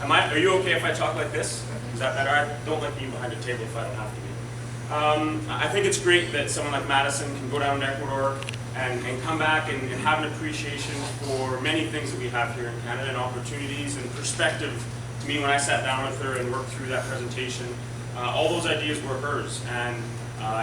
Are you okay if I talk like this? Is that better? I don't like being behind a table if I don't have to be. I think it's great that someone like Madison can go down to Ecuador and come back and have an appreciation for many things that we have here in Canada and opportunities and perspective. To me, when I sat down with her and worked through that presentation, all those ideas were hers. And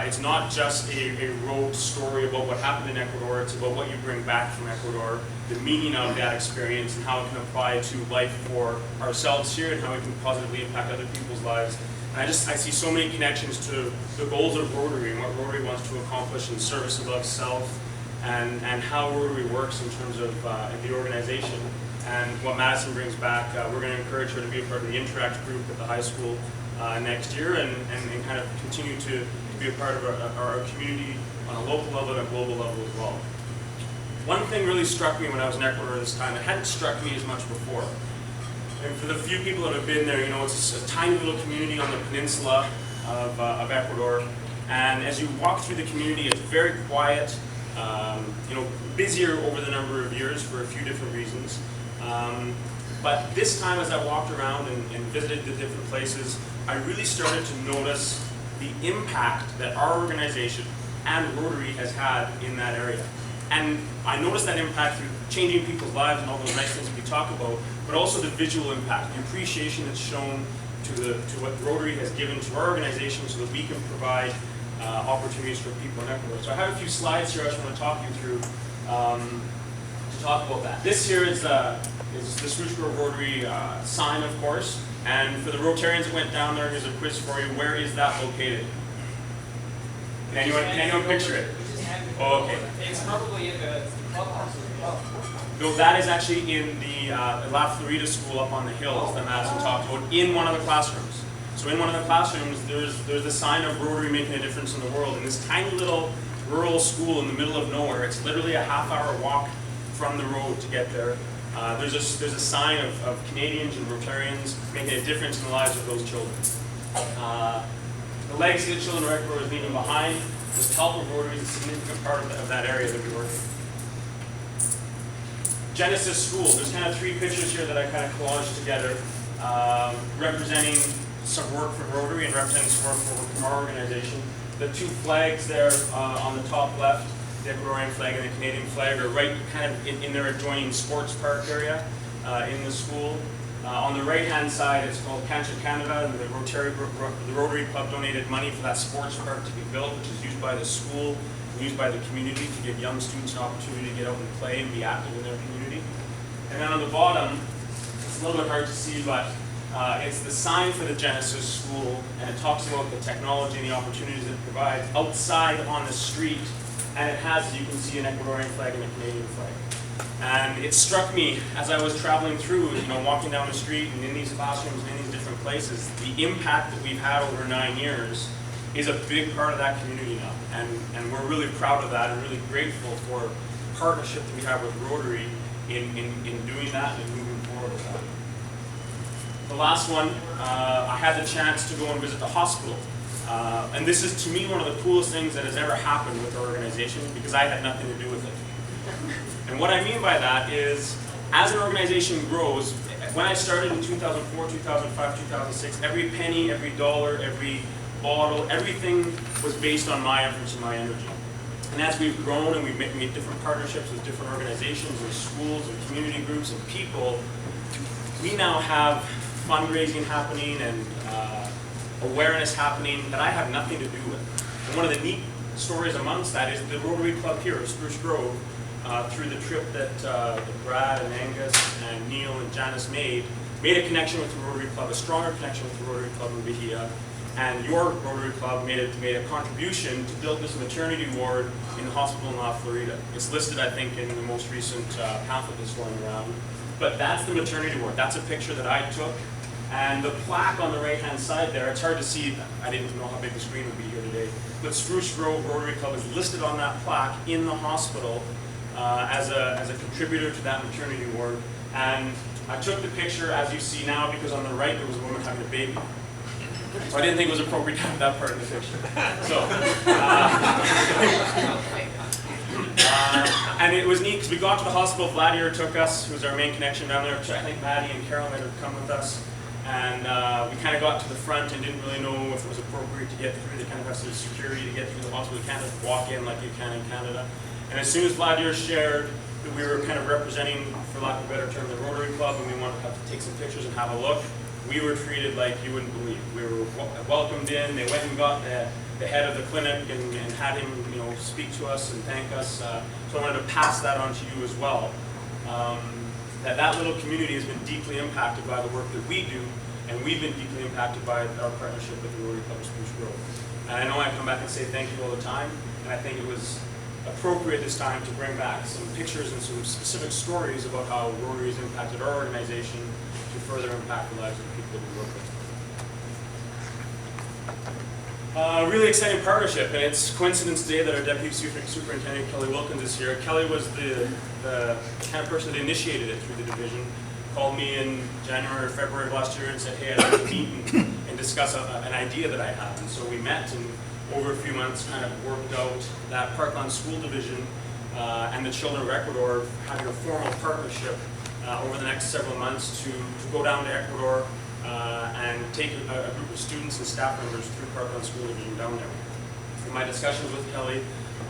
it's not just a rogue story about what happened in Ecuador, it's about what you bring back from Ecuador, the meaning of that experience and how it can apply to life for ourselves here and how it can positively impact other people's lives. And I see so many connections to the goals of Rotary and what Rotary wants to accomplish in service above self and how Rotary works in terms of the organization. And what Madison brings back, we're going to encourage her to be a part of the Interact group at the high school next year and kind of continue to be a part of our community on a local level and a global level as well. One thing really struck me when I was in Ecuador this time, it hadn't struck me as much before. And for the few people that have been there, you know, it's a tiny little community on the peninsula of Ecuador. And as you walk through the community, it's very quiet, you know, busier over the number of years for a few different reasons. But this time as I walked around and visited the different places, I really started to notice the impact that our organization and Rotary has had in that area. And I noticed that impact through changing people's lives and all those nice things we talk about, but also the visual impact, the appreciation that's shown to what Rotary has given to our organization so that we can provide opportunities for people in Ecuador. So I have a few slides here I just want to talk you through to talk about that. This here is the Spruce Grove Rotary sign, of course. And for the Rotarians that went down there, here's a quiz for you. Where is that located? Can anyone picture it? Oh, okay. It's probably in the clubhouse as well. No, that is actually in the La Florida school up on the hills that Madison talked about, in one of the classrooms. So in one of the classrooms, there's the sign of Rotary making a difference in the world. In this tiny little rural school in the middle of nowhere, it's literally a half-hour walk from the road to get there. There's a sign of Canadians and Rotarians making a difference in the lives of those children. The legacy of the children of Ecuador is leaving behind. This help of Rotary is a significant part of that area that we work in. Genesis School. There's kind of three pictures here that I kind of collaged together, representing some work from Rotary and representing some work from our organization. The two flags there on the top left, the Ecuadorian flag and the Canadian flag, are right kind of in their adjoining sports park area in the school. On the right-hand side, it's called Cancha Canada, and the Rotary Club donated money for that sports park to be built, which is used by the school, used by the community to give young students an opportunity to get out and play and be active in their community. And then on the bottom, it's a little bit hard to see, but it's the sign for the Genesis School, and it talks about the technology and the opportunities it provides outside on the street, and it has, as you can see, an Ecuadorian flag and a Canadian flag. And it struck me as I was traveling through, you know, walking down the street and in these classrooms and in these different places, the impact that we've had over 9 years is a big part of that community now. And we're really proud of that and really grateful for the partnership that we have with Rotary in doing that and moving forward with that. The last one, I had the chance to go and visit the hospital. And this is, to me, one of the coolest things that has ever happened with our organization because I had nothing to do with it. And what I mean by that is, as an organization grows, when I started in 2004, 2005, 2006, every penny, every dollar, every bottle, everything was based on my efforts and my energy. And as we've grown and we've made different partnerships with different organizations and schools and community groups and people, we now have fundraising happening and awareness happening that I have nothing to do with. And one of the neat stories amongst that is the Rotary Club here at Spruce Grove, through the trip that Brad and Angus and Neil and Janice made a connection with the Rotary Club, a stronger connection with the Rotary Club in Bahia. And your Rotary Club made a contribution to build this maternity ward in the hospital in La Florida. It's listed, I think, in the most recent pamphlet that's going around. But that's the maternity ward. That's a picture that I took. And the plaque on the right-hand side there, it's hard to see, I didn't know how big the screen would be here today, but Spruce Grove Rotary Club is listed on that plaque in the hospital as a contributor to that maternity ward. And I took the picture, as you see now, because on the right there was a woman having a baby. So I didn't think it was appropriate to have that part in the picture. So, And it was neat because we got to the hospital. Vladimir took us, who's our main connection down there. I think Maddie and Carol might have come with us. And we kind of got to the front and didn't really know if it was appropriate to get through. They kind of have some security to get through the hospital. You can't just walk in like you can in Canada. And as soon as Vladimir shared that we were kind of representing, for lack of a better term, the Rotary Club, and we wanted to take some pictures and have a look, we were treated like you wouldn't believe. We were welcomed in. They went and got the head of the clinic and had him, speak to us and thank us. So I wanted to pass that on to you as well. That little community has been deeply impacted by the work that we do, and we've been deeply impacted by our partnership with the Rotary Club of Spruce Grove. And I know I come back and say thank you all the time, and I think it was appropriate this time to bring back some pictures and some specific stories about how Rotary has impacted our organization to further impact the lives of the people that we work with. Really exciting partnership, and it's coincidence today that our Deputy Superintendent Kelly Wilkins is here. Kelly was the kind of person that initiated it through the division. Called me in January or February of last year and said, hey, I'd like to meet and discuss an idea that I have. And so we met, and over a few months kind of worked out that Parkland School Division and the Children of Ecuador having a formal partnership over the next several months to go down to Ecuador and take a group of students and staff members through Parkland School Division down there. In my discussions with Kelly,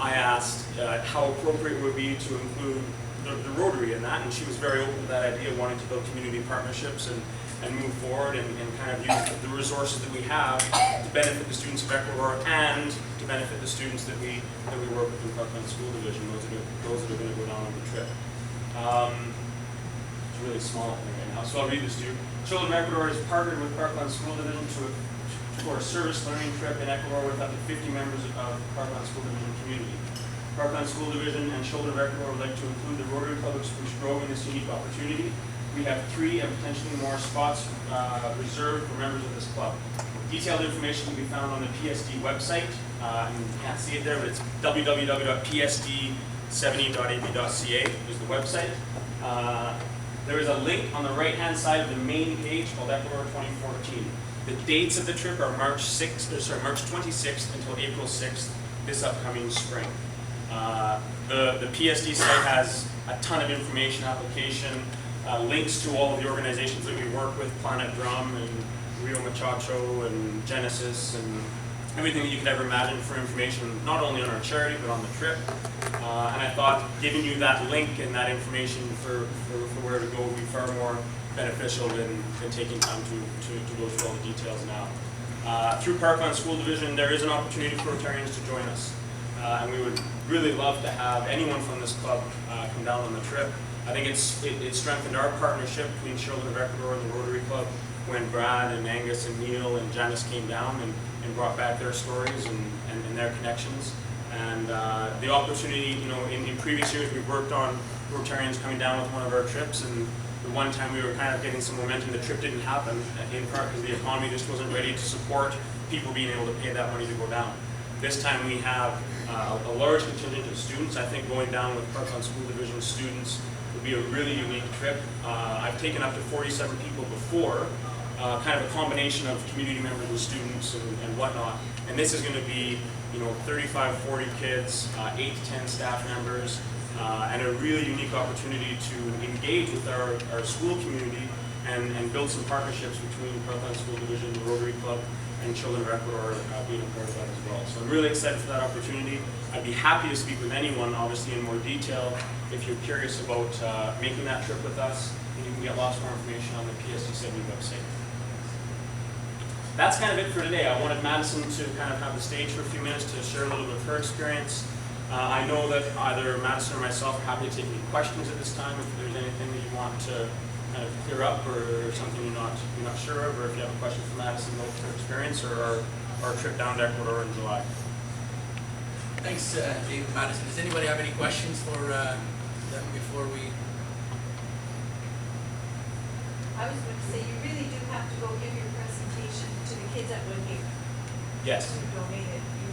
I asked how appropriate it would be to include the Rotary in that, and she was very open to that idea of wanting to build community partnerships and move forward and kind of use the resources that we have to benefit the students of Ecuador and to benefit the students that we work with in Parkland School Division, those that are going to go down on the trip. It's really small right now, so I'll read this to you. Children of Ecuador has partnered with Parkland School Division for a service learning trip in Ecuador with up to 50 members of Parkland School Division community. Parkland School Division and Children of Ecuador would like to include the Rotary Club of Spruce Grove in this unique opportunity. We have 3 and potentially more spots reserved for members of this club. Detailed information can be found on the PSD website. You can't see it there, but it's www.psd70.ab.ca is the website. There is a link on the right-hand side of the main page called Ecuador 2014. The dates of the trip are March 26th until April 6th this upcoming spring. The PSD site has a ton of information, application, links to all of the organizations that we work with, Planet Drum and Rio Muchacho and Genesis and everything that you could ever imagine for information, not only on our charity, but on the trip. And I thought giving you that link and that information for where to go would be far more beneficial than taking time to go through all the details now. Through Parkland School Division, there is an opportunity for Rotarians to join us. And we would really love to have anyone from this club come down on the trip. I think it strengthened our partnership between Children of Ecuador and the Rotary Club when Brad and Angus and Neil and Janice came down and brought back their stories and their connections. And the opportunity, in previous years we've worked on Rotarians coming down with one of our trips, and the one time we were kind of getting some momentum, the trip didn't happen, in part because the economy just wasn't ready to support people being able to pay that money to go down. This time we have a large contingent of students. I think going down with Parkland School Division students would be a really unique trip. I've taken up to 47 people before, kind of a combination of community members and students and whatnot. And this is going to be 35, 40 kids, 8 to 10 staff members, and a really unique opportunity to engage with our school community and build some partnerships between Parkland School Division, the Rotary Club, and Children of Ecuador being a part of that as well. So I'm really excited for that opportunity. I'd be happy to speak with anyone, obviously in more detail, if you're curious about making that trip with us, and you can get lots more information on the PSD70 website. That's kind of it for today. I wanted Madison to kind of have the stage for a few minutes to share a little bit of her experience. I know that either Madison or myself are happy to take any questions at this time if there's anything that you want to kind of clear up or something you're not sure of, or if you have a question for Madison about her experience or our trip down to Ecuador in July. Thanks, David. Madison. Does anybody have any questions for them before we? I was going to say, you really do have to go give your presentation to the kids at Woodhaven. Yes. Who donated. You